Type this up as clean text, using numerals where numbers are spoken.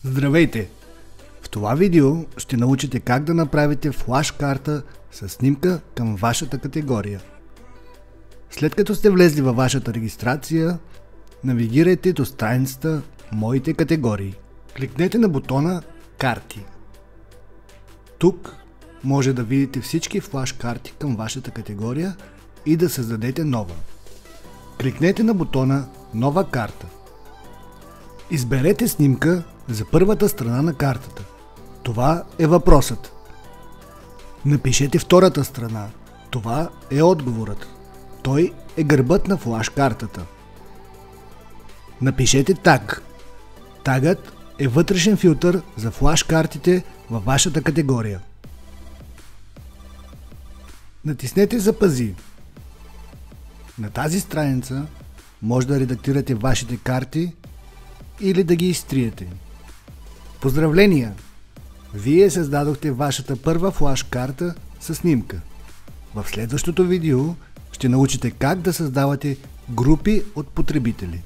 Здравейте! В това видео ще научите как да направите флаш карта с снимка към вашата категория. След като сте влезли във вашата регистрация, навигирайте до страницата Моите категории. Кликнете на бутона Карти. Тук може да видите всички флаш карти към вашата категория и да създадете нова. Кликнете на бутона Нова карта. Изберете снимка за първата страна на картата. Това е въпросът. Напишете втората страна. Това е отговорът. Той е гърбът на флаш картата. Напишете таг. Тагът е вътрешен филтър за флаш картите във вашата категория. Натиснете Запази. На тази страница може да редактирате вашите карти или да ги изтриете. Поздравления! Вие създадохте вашата първа флаш карта със снимка. В следващото видео ще научите как да създавате групи от потребители.